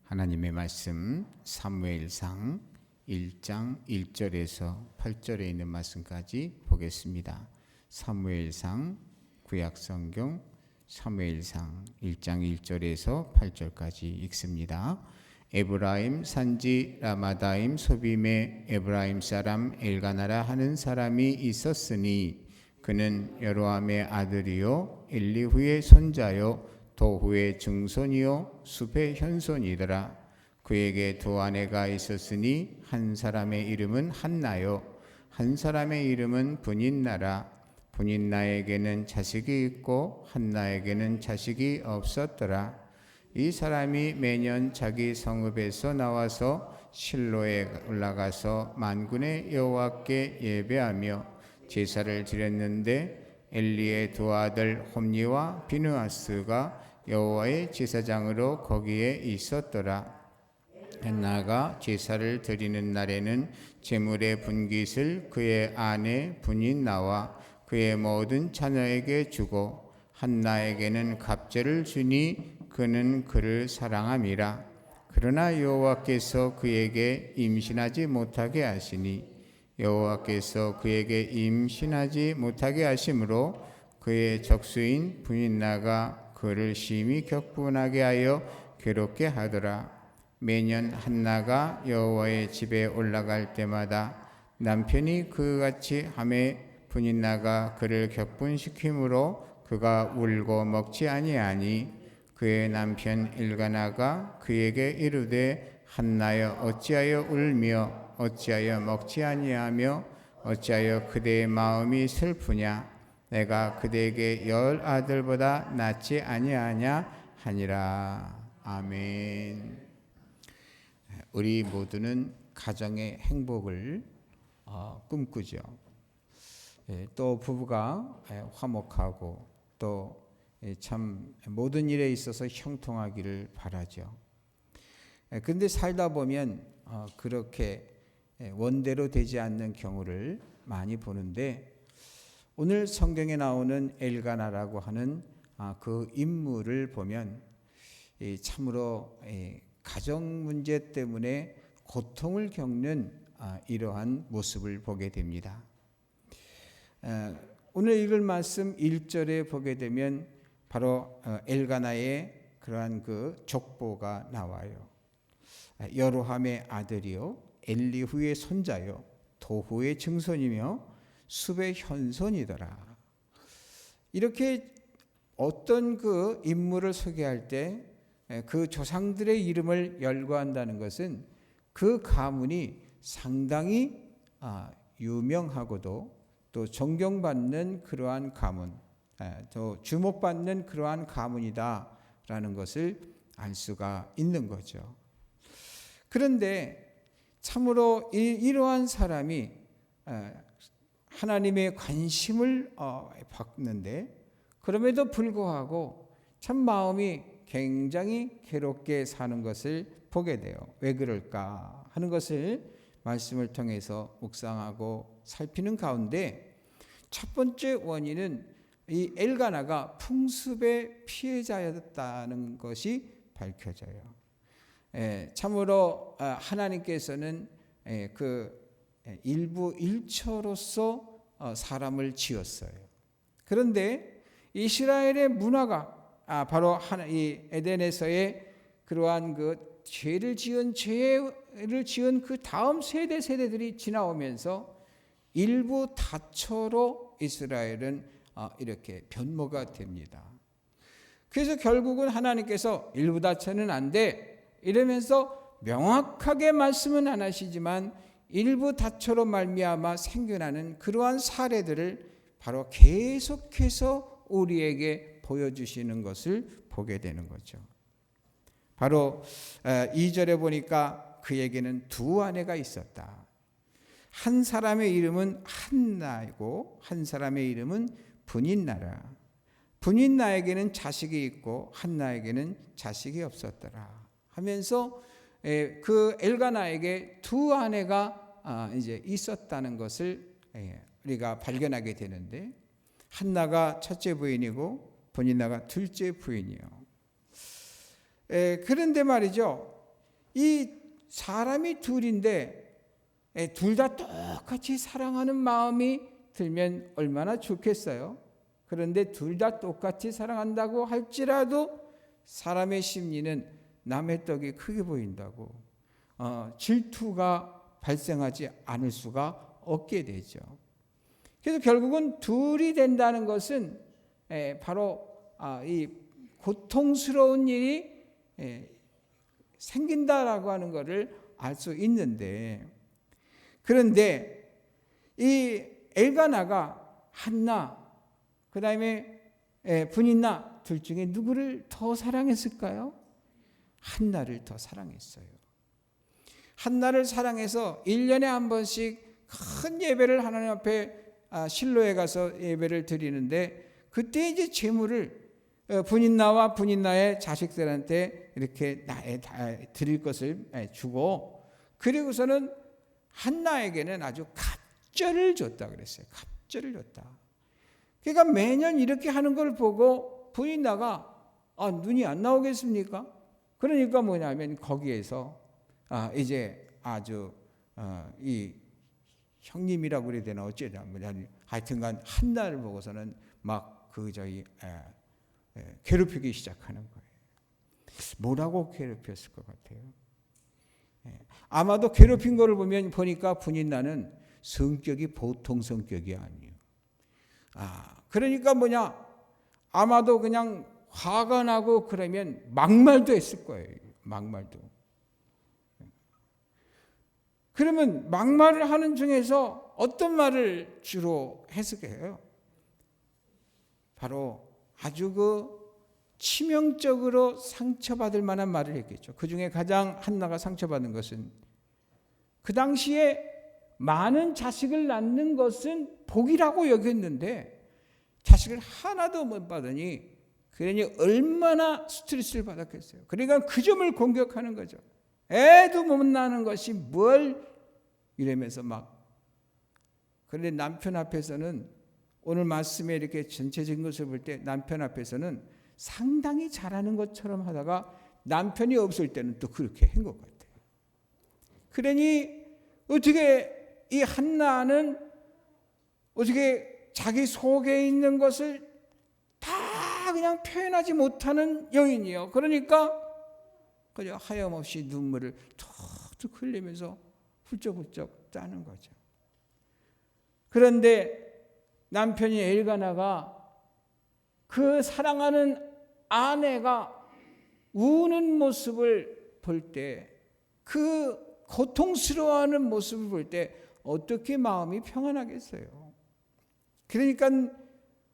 하나님의 말씀 사무엘상 1장 1절에서 8절에 있는 말씀까지 보겠습니다. 사무엘상 구약성경 사무엘상 1장 1절에서 8절까지 읽습니다. 에브라임 산지 라마다임 소빔에 에브라임 사람 엘가나라 하는 사람이 있었으니 그는 여로함의 아들이요 엘리후의 손자요 도후의 증손이요 숲의 현손이더라. 그에게 두 아내가 있었으니 한 사람의 이름은 한나요 한 사람의 이름은 분인나라. 분인나에게는 자식이 있고 한나에게는 자식이 없었더라. 이 사람이 매년 자기 성읍에서 나와서 실로에 올라가서 만군의 여호와께 예배하며 제사를 드렸는데 엘리의 두 아들 홈니와 비느하스가 여호와의 제사장으로 거기에 있었더라. 한나가 제사를 드리는 날에는 제물의 분깃을 그의 아내 분인나와 그의 모든 자녀에게 주고 한나에게는 갑제를 주니 그는 그를 사랑함이라. 그러나 여호와께서 그에게 임신하지 못하게 하시니 여호와께서 그에게 임신하지 못하게 하심으로 그의 적수인 분인나가 그를 심히 격분하게 하여 괴롭게 하더라. 매년 한나가 여호와의 집에 올라갈 때마다 남편이 그같이 하매 분인나가 그를 격분시키므로 그가 울고 먹지 아니하니 그의 남편 엘가나가 그에게 이르되 한나여 어찌하여 울며 어찌하여 먹지 아니하며 어찌하여 그대의 마음이 슬프냐. 내가 그대에게 10 아들보다 낫지 아니하냐 하니라. 아멘. 우리 모두는 가정의 행복을 꿈꾸죠. 또 부부가 화목하고 또 참 모든 일에 있어서 형통하기를 바라죠. 그런데 살다 보면 그렇게 원대로 되지 않는 경우를 많이 보는데 오늘 성경에 나오는 엘가나라고 하는 그 인물을 보면 참으로 가정 문제 때문에 고통을 겪는 이러한 모습을 보게 됩니다. 오늘 읽을 말씀 1절에 보게 되면 바로 엘가나의 그러한 그 족보가 나와요. 여로함의 아들이요 엘리후의 손자요 도후의 증손이며 숲의 현손이더라. 이렇게 어떤 그 인물을 소개할 때 그 조상들의 이름을 열거한다는 것은 그 가문이 상당히 유명하고도 또 존경받는 그러한 가문, 또 주목받는 그러한 가문이다라는 것을 알 수가 있는 거죠. 그런데 참으로 이러한 사람이 하나님의 관심을 받는데 그럼에도 불구하고 참 마음이 굉장히 괴롭게 사는 것을 보게 돼요. 왜 그럴까 하는 것을 말씀을 통해서 묵상하고 살피는 가운데 첫 번째 원인은 이 엘가나가 풍습의 피해자였다는 것이 밝혀져요. 참으로 하나님께서는 그 일부 일처로서 사람을 지었어요. 그런데 이스라엘의 문화가 바로 이 에덴에서의 그러한 그 죄를 지은 그 다음 세대들이 지나오면서 일부 다처로 이스라엘은 이렇게 변모가 됩니다. 그래서 결국은 하나님께서 일부 다처는 안 돼 이러면서 명확하게 말씀은 안 하시지만 일부 다처로 말미암아 생겨나는 그러한 사례들을 바로 계속해서 우리에게 보여주시는 것을 보게 되는 거죠. 바로 2절에 보니까 그에게는 두 아내가 있었다. 한 사람의 이름은 한나이고 한 사람의 이름은 분인나라. 분인나에게는 자식이 있고 한나에게는 자식이 없었더라 하면서 그 엘가나에게 두 아내가 이제 있었다는 것을 우리가 발견하게 되는데 한나가 첫째 부인이고 분인나가 둘째 부인이요. 그런데 말이죠. 이 사람이 둘인데 둘 다 똑같이 사랑하는 마음이 들면 얼마나 좋겠어요. 그런데 둘 다 똑같이 사랑한다고 할지라도 사람의 심리는 남의 떡이 크게 보인다고 질투가 발생하지 않을 수가 없게 되죠. 그래서 결국은 둘이 된다는 것은 바로 이 고통스러운 일이 생긴다라고 하는 것을 알 수 있는데, 그런데 이 엘가나가 한나, 그 다음에 분인나 둘 중에 누구를 더 사랑했을까요? 한나를 더 사랑했어요. 한나를 사랑해서 1년에 한 번씩 큰 예배를 하나님 앞에 실로에 가서 예배를 드리는데, 그때 이제 제물을 분인나와 분인나의 자식들한테 이렇게 드릴 것을 주고, 그리고서는 한나에게는 아주 갑절을 줬다 그랬어요. 갑절을 줬다. 그러니까 매년 이렇게 하는 걸 보고 분인나가 눈이 안 나오겠습니까? 그러니까 뭐냐면 거기에서 이제 아주 이 형님이라고 그래야 되나 어쩌냐, 하여튼간 한나를 보고서는 막 괴롭히기 시작하는 거예요. 뭐라고 괴롭혔을 것 같아요? 아마도 괴롭힌 거를 보니까 분인나는 성격이 보통 성격이 아니에요. 그러니까 아마도 그냥 화가 나고 그러면 막말도 했을 거예요. 막말도. 그러면 막말을 하는 중에서 어떤 말을 주로 해석해요? 바로 아주 치명적으로 상처받을 만한 말을 했겠죠. 그 중에 가장 한나가 상처받은 것은, 그 당시에 많은 자식을 낳는 것은 복이라고 여겼는데 자식을 하나도 못 받으니 그러니 얼마나 스트레스를 받았겠어요. 그러니까 그 점을 공격하는 거죠. 애도 못 낳는 것이 뭘 이러면서 그런데 남편 앞에서는, 오늘 말씀에 이렇게 전체적인 것을 볼 때 남편 앞에서는 상당히 잘하는 것처럼 하다가 남편이 없을 때는 또 그렇게 한 것 같아요. 그러니 어떻게 이 한나는 어떻게 자기 속에 있는 것을 다 그냥 표현하지 못하는 여인이요. 그러니까 그저 하염없이 눈물을 툭툭 흘리면서 훌쩍훌쩍 짜는 거죠. 그런데 남편이 엘가나가 그 사랑하는 아내가 우는 모습을 볼 때, 그 고통스러워하는 모습을 볼 때 어떻게 마음이 평안하겠어요. 그러니까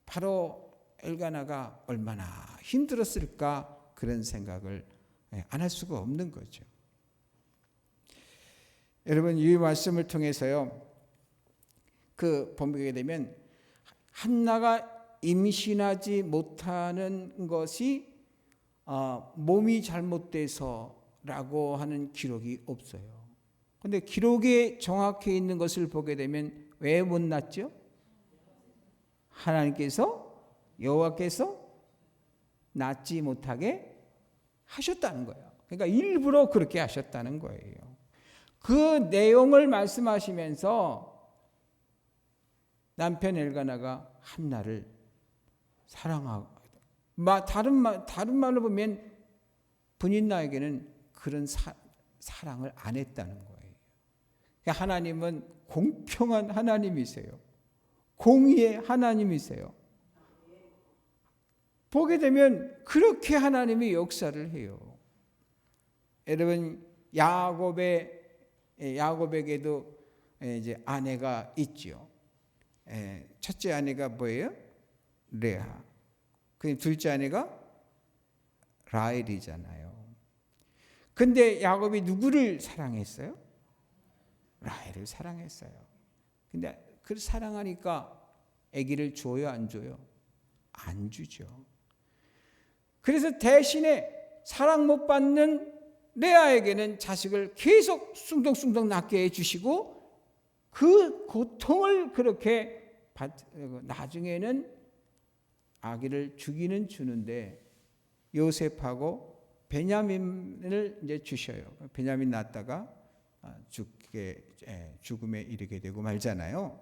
바로 엘가나가 얼마나 힘들었을까, 그런 생각을 안 할 수가 없는 거죠. 여러분, 이 말씀을 통해서요, 보게 되면 한나가 임신하지 못하는 것이 몸이 잘못돼서라고 하는 기록이 없어요. 그런데 기록에 정확히 있는 것을 보게 되면 왜 못 낳죠? 여호와께서 낳지 못하게 하셨다는 거예요. 그러니까 일부러 그렇게 하셨다는 거예요. 그 내용을 말씀하시면서 남편 엘가나가 한나를 사랑하고, 다른 말로 보면 분인나에게는 그런 사랑을 안 했다는 거예요. 하나님은 공평한 하나님이세요. 공의의 하나님이세요. 보게 되면 그렇게 하나님이 역사를 해요. 여러분, 야곱에게도 이제 아내가 있죠. 첫째 아내가 뭐예요? 레아. 그 둘째 아내가 라헬이잖아요. 근데 야곱이 누구를 사랑했어요? 라헬을 사랑했어요. 근데 그 사랑하니까 아기를 줘요, 안 줘요? 안 주죠. 그래서 대신에 사랑 못 받는 레아에게는 자식을 계속 숭덩숭덩 낳게 해주시고, 그 고통을 그렇게 나중에는 아기를 주기는 주는데 요셉하고 베냐민을 이제 주셔요. 베냐민 낳았다가 죽음에 이르게 되고 말잖아요.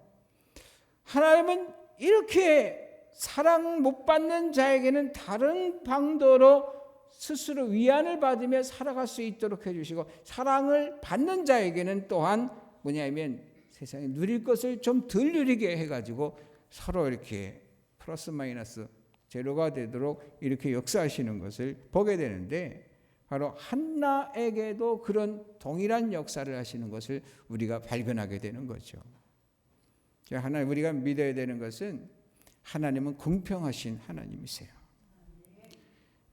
하나님은 이렇게 사랑 못 받는 자에게는 다른 방도로 스스로 위안을 받으며 살아갈 수 있도록 해주시고, 사랑을 받는 자에게는 또한 뭐냐면 세상에 누릴 것을 좀 덜 누리게 해가지고 서로 이렇게 플러스 마이너스 제로가 되도록 이렇게 역사하시는 것을 보게 되는데, 바로 한나에게도 그런 동일한 역사를 하시는 것을 우리가 발견하게 되는 거죠. 하나님, 우리가 믿어야 되는 것은 하나님은 공평하신 하나님이세요.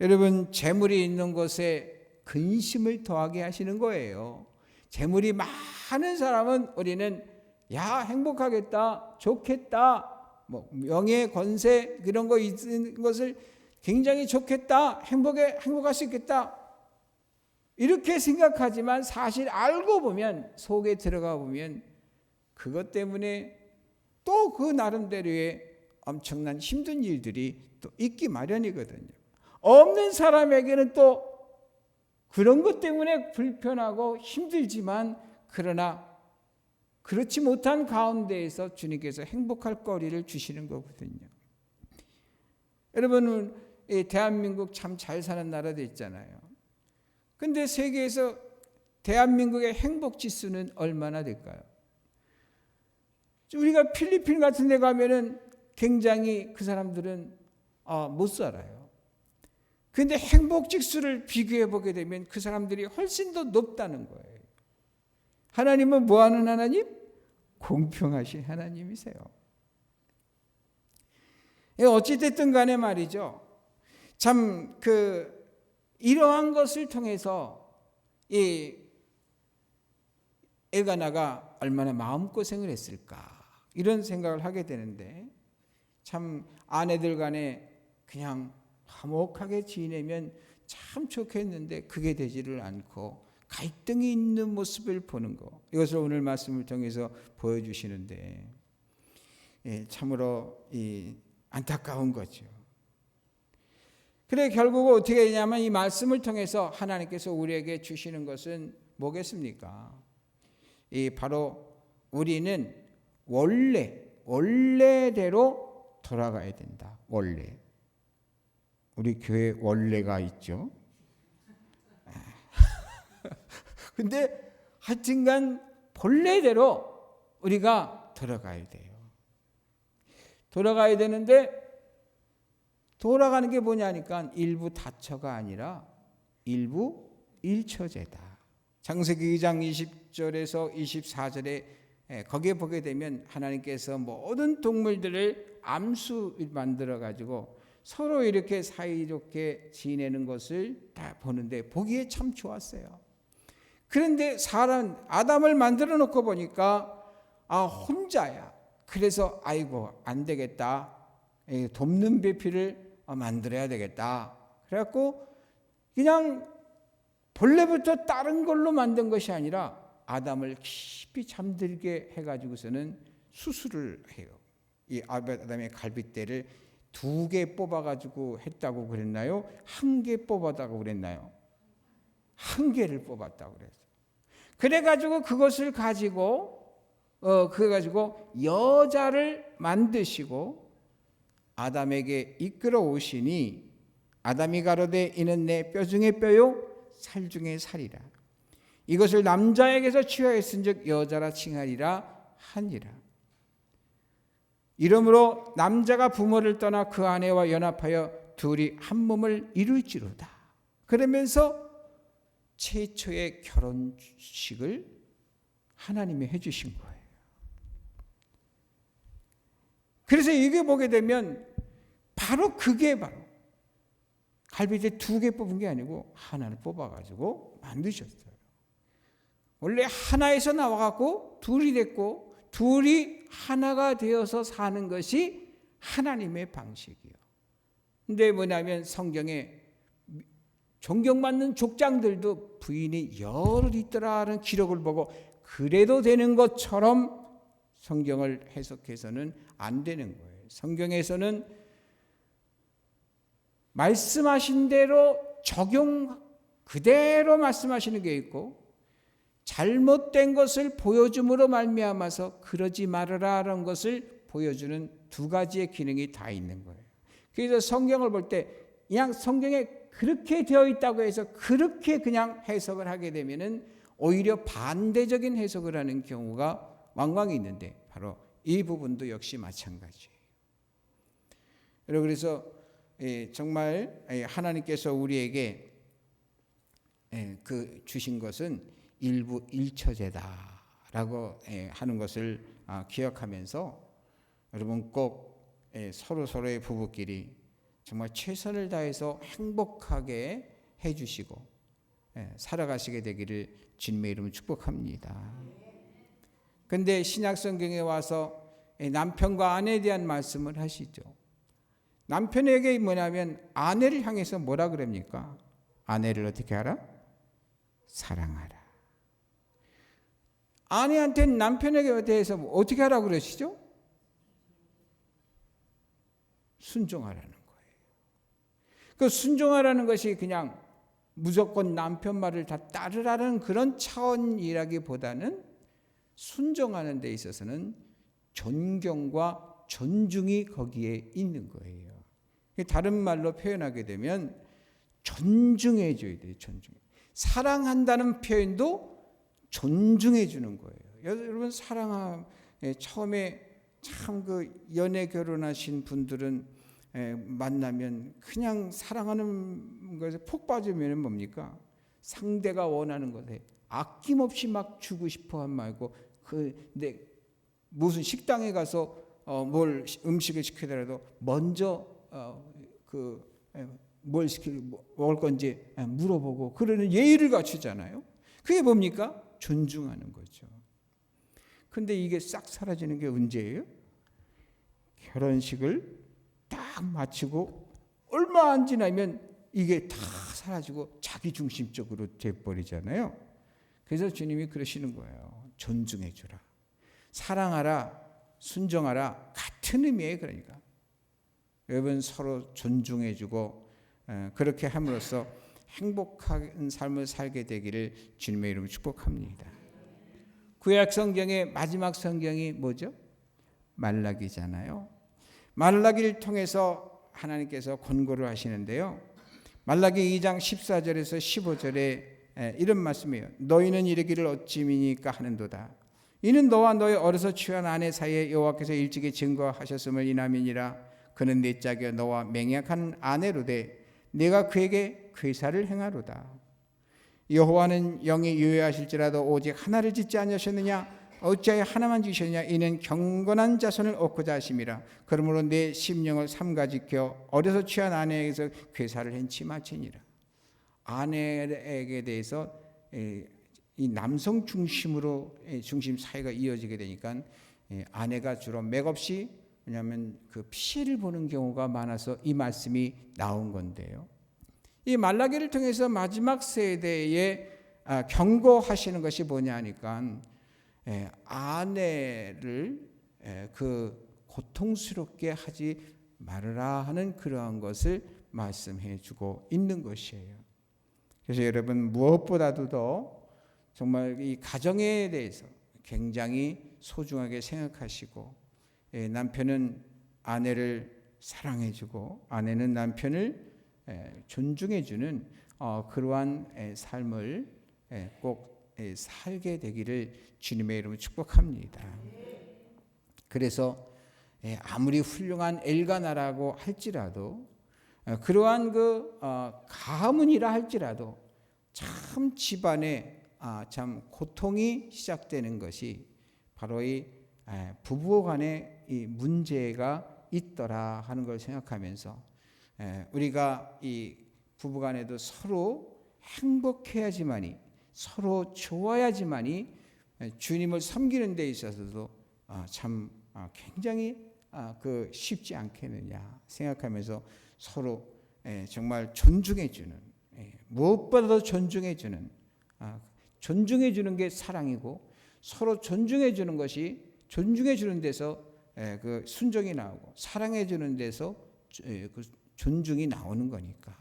여러분, 재물이 있는 곳에 근심을 더하게 하시는 거예요. 재물이 많은 사람은 우리는 행복하겠다, 좋겠다, 명예, 권세 그런 거 있는 것을 굉장히 좋겠다, 행복할 수 있겠다 이렇게 생각하지만, 사실 알고 보면, 속에 들어가 보면 그것 때문에 또 그 나름대로의 엄청난 힘든 일들이 또 있기 마련이거든요. 없는 사람에게는 또 그런 것 때문에 불편하고 힘들지만, 그러나 그렇지 못한 가운데에서 주님께서 행복할 거리를 주시는 거거든요. 여러분은 대한민국 참 잘 사는 나라도 있잖아요. 근데 세계에서 대한민국의 행복 지수는 얼마나 될까요? 우리가 필리핀 같은 데 가면은 굉장히 그 사람들은 못 살아요. 그런데 행복 지수를 비교해 보게 되면 그 사람들이 훨씬 더 높다는 거예요. 하나님은 뭐 하는 하나님? 공평하신 하나님이세요. 어찌됐든 간에 말이죠. 참 이러한 것을 통해서 이 엘가나가 얼마나 마음고생을 했을까, 이런 생각을 하게 되는데, 참 아내들 간에 그냥 화목하게 지내면 참 좋겠는데 그게 되지를 않고 갈등이 있는 모습을 보는 거, 이것을 오늘 말씀을 통해서 보여주시는데, 참으로 안타까운 거죠. 그래 결국 어떻게 되냐면, 이 말씀을 통해서 하나님께서 우리에게 주시는 것은 뭐겠습니까? 바로 우리는 원래대로 돌아가야 된다. 원래. 우리 교회 원래가 있죠. 근데 하여튼간 본래대로 우리가 돌아가야 돼요. 돌아가야 되는데, 돌아가는 게 뭐냐니까 일부 다처가 아니라 일부 일처제다. 창세기 2장 20절에서 24절에 거기에 보게 되면 하나님께서 모든 동물들을 암수 만들어 가지고 서로 이렇게 사이좋게 지내는 것을 다 보는데 보기에 참 좋았어요. 그런데 아담을 만들어 놓고 보니까 혼자야. 그래서 아이고 안 되겠다, 돕는 배필을 만들어야 되겠다. 그래갖고 그냥 본래부터 다른 걸로 만든 것이 아니라 아담을 깊이 잠들게 해가지고서는 수술을 해요. 이 아담의 갈빗대를 2개 뽑아가지고 했다고 그랬나요? 1개 뽑았다고 그랬나요? 1개를 뽑았다고 그랬어요. 그래가지고 그것을 가지고 여자를 만드시고 아담에게 이끌어 오시니, 아담이 가로되 이는 내 뼈 중에 뼈요 살 중에 살이라. 이것을 남자에게서 취하였은즉 여자라 칭하리라 하니라. 이러므로 남자가 부모를 떠나 그 아내와 연합하여 둘이 한 몸을 이룰지로다. 그러면서 최초의 결혼식을 하나님이 해주신 거예요. 그래서 이게 보게 되면 그게 갈비뼈 2개 뽑은 게 아니고 하나를 뽑아가지고 만드셨어요. 원래 하나에서 나와갖고 둘이 됐고, 둘이 하나가 되어서 사는 것이 하나님의 방식이에요. 근데 뭐냐면 성경에 존경받는 족장들도 부인이 여럿 있더라는 기록을 보고 그래도 되는 것처럼 성경을 해석해서는 안 되는 거예요. 성경에서는 말씀하신 대로 적용하는 그대로 말씀하시는 게 있고, 잘못된 것을 보여줌으로 말미암아서 그러지 말아라라는 것을 보여주는 두 가지의 기능이 다 있는 거예요. 그래서 성경을 볼 때 그냥 성경에 그렇게 되어 있다고 해서 그렇게 그냥 해석을 하게 되면은 오히려 반대적인 해석을 하는 경우가 왕왕 있는데, 바로 이 부분도 역시 마찬가지예요. 여러분, 그래서 정말 하나님께서 우리에게 그 주신 것은 일부 일처제다라고 하는 것을 기억하면서 여러분 꼭 서로의 부부끼리 정말 최선을 다해서 행복하게 해주시고 살아가시게 되기를 주님의 이름으로 축복합니다. 그런데 신약 성경에 와서 남편과 아내에 대한 말씀을 하시죠. 남편에게 뭐냐면 아내를 향해서 뭐라 그럽니까? 아내를 어떻게 하라? 사랑하라. 아내한테는 남편에게 대해서 어떻게 하라고 그러시죠? 순종하라는 거예요. 그 순종하라는 것이 그냥 무조건 남편 말을 다 따르라는 그런 차원이라기보다는 순종하는 데 있어서는 존경과 존중이 거기에 있는 거예요. 다른 말로 표현하게 되면 존중해 줘야 돼요. 사랑한다는 표현도 존중해 주는 거예요. 여러분, 사랑함 처음에 참 그 연애 결혼하신 분들은 만나면 그냥 사랑하는 것에 푹 빠지면 뭡니까? 상대가 원하는 것에 아낌없이 막 주고 싶어 한 말고, 근데 무슨 식당에 가서 뭘 음식을 시키더라도 먼저 뭘 먹을 건지 물어보고 그러는 예의를 갖추잖아요. 그게 뭡니까? 존중하는 거죠. 근데 이게 싹 사라지는 게 언제예요? 결혼식을 딱 마치고 얼마 안 지나면 이게 다 사라지고 자기 중심적으로 돼버리잖아요. 그래서 주님이 그러시는 거예요. 존중해 주라, 사랑하라, 순종하라, 같은 의미예요. 그러니까 여러분, 서로 존중해 주고 그렇게 함으로써 행복한 삶을 살게 되기를 주님의 이름으로 축복합니다. 구약 성경의 마지막 성경이 뭐죠? 말라기잖아요. 말라기를 통해서 하나님께서 권고를 하시는데요. 말라기 2장 14절에서 15절에 이런 말씀이에요. 너희는 이르기를 어찌 미니까 하는도다. 이는 너와 너의 어려서 취한 아내 사이에 여호와께서 일찍이 증거하셨음을 인함이니라. 그는 내 짝이여 너와 맹약한 아내로되 내가 그에게 괴사를 행하로다. 여호와는 영이 유효하실지라도 오직 하나를 짓지 아니하셨느냐? 어찌하여 하나만 지으셨느냐? 이는 경건한 자손을 얻고자 하심이라. 그러므로 내 심령을 삼가 지켜 어려서 취한 아내에게서 괴사를 행치 마치니라. 아내에게 대해서 이 남성 중심으로 중심 사회가 이어지게 되니까 아내가 주로 맥없이, 왜냐하면 그 피해를 보는 경우가 많아서 이 말씀이 나온 건데요. 이 말라기를 통해서 마지막 세대에 경고하시는 것이 뭐냐 하니까 아내를 그 고통스럽게 하지 말아라 하는 그러한 것을 말씀해 주고 있는 것이에요. 그래서 여러분, 무엇보다도 더 정말 이 가정에 대해서 굉장히 소중하게 생각하시고, 남편은 아내를 사랑해 주고 아내는 남편을 존중해 주는 그러한 삶을 꼭 살게 되기를 주님의 이름으로 축복합니다. 그래서 아무리 훌륭한 엘가나라고 할지라도, 그러한 그 가문이라 할지라도 참 집안에 참 고통이 시작되는 것이 바로 이 부부 간의 이 문제가 있더라 하는 걸 생각하면서 우리가 이 부부 간에도 서로 행복해야지만이, 서로 좋아야지만이 주님을 섬기는 데 있어서도 참 굉장히 쉽지 않겠느냐 생각하면서 서로 정말 존중해 주는, 무엇보다도 존중해 주는 게 사랑이고, 서로 존중해 주는 것이, 존중해 주는 데서 그 순종이 나오고 사랑해 주는 데서 그 존중이 나오는 거니까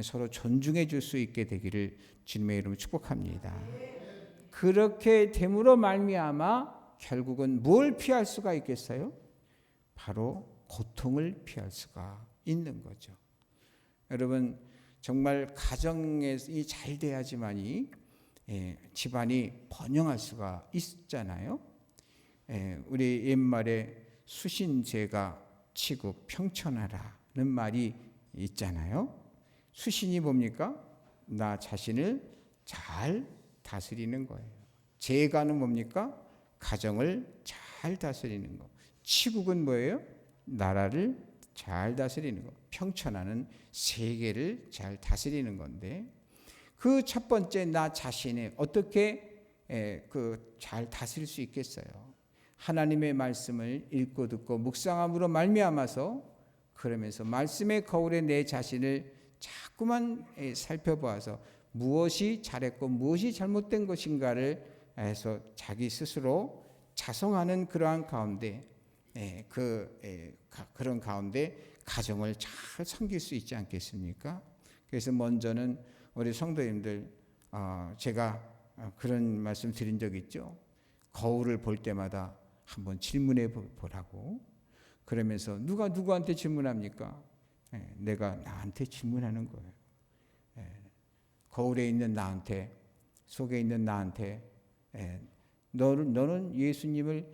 서로 존중해 줄 수 있게 되기를 주님의 이름으로 축복합니다. 그렇게 됨으로 말미암아 결국은 뭘 피할 수가 있겠어요? 바로 고통을 피할 수가 있는 거죠. 여러분, 정말 가정이 잘 돼야지만이 집안이 번영할 수가 있잖아요. 우리 옛말에 수신제가 치국 평천하라는 말이 있잖아요. 수신이 뭡니까? 나 자신을 잘 다스리는 거예요. 제가는 뭡니까? 가정을 잘 다스리는 거. 치국은 뭐예요? 나라를 잘 다스리는 거. 평천하는 세계를 잘 다스리는 건데, 그 첫 번째 나 자신을 어떻게 잘 다스릴 수 있겠어요? 하나님의 말씀을 읽고 듣고 묵상함으로 말미암아서, 그러면서 말씀의 거울에 내 자신을 자꾸만 살펴보아서 무엇이 잘했고 무엇이 잘못된 것인가를 해서 자기 스스로 자성하는 그러한 가운데, 그런 가운데 가정을 잘 섬길 수 있지 않겠습니까? 그래서 먼저는 우리 성도님들, 제가 그런 말씀 드린 적 있죠. 거울을 볼 때마다 한번 질문해 보라고. 그러면서 누가 누구한테 질문합니까? 내가 나한테 질문하는 거예요. 거울에 있는 나한테, 속에 있는 나한테, 너는 예수님을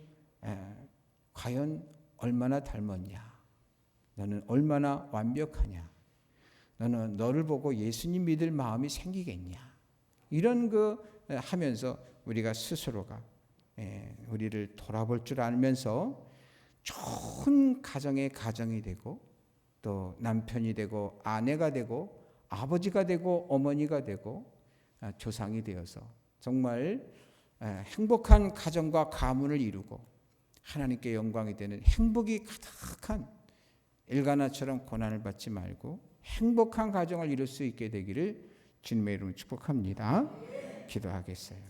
과연 얼마나 닮았냐? 너는 얼마나 완벽하냐? 너는 너를 보고 예수님 믿을 마음이 생기겠냐? 이런 하면서 우리가 스스로가 우리를 돌아볼 줄 알면서 좋은 가정이 되고, 또 남편이 되고 아내가 되고 아버지가 되고 어머니가 되고 조상이 되어서 정말 행복한 가정과 가문을 이루고 하나님께 영광이 되는 행복이 가득한 일가나처럼 고난을 받지 말고 행복한 가정을 이룰 수 있게 되기를 주님의 이름으로 축복합니다. 기도하겠어요.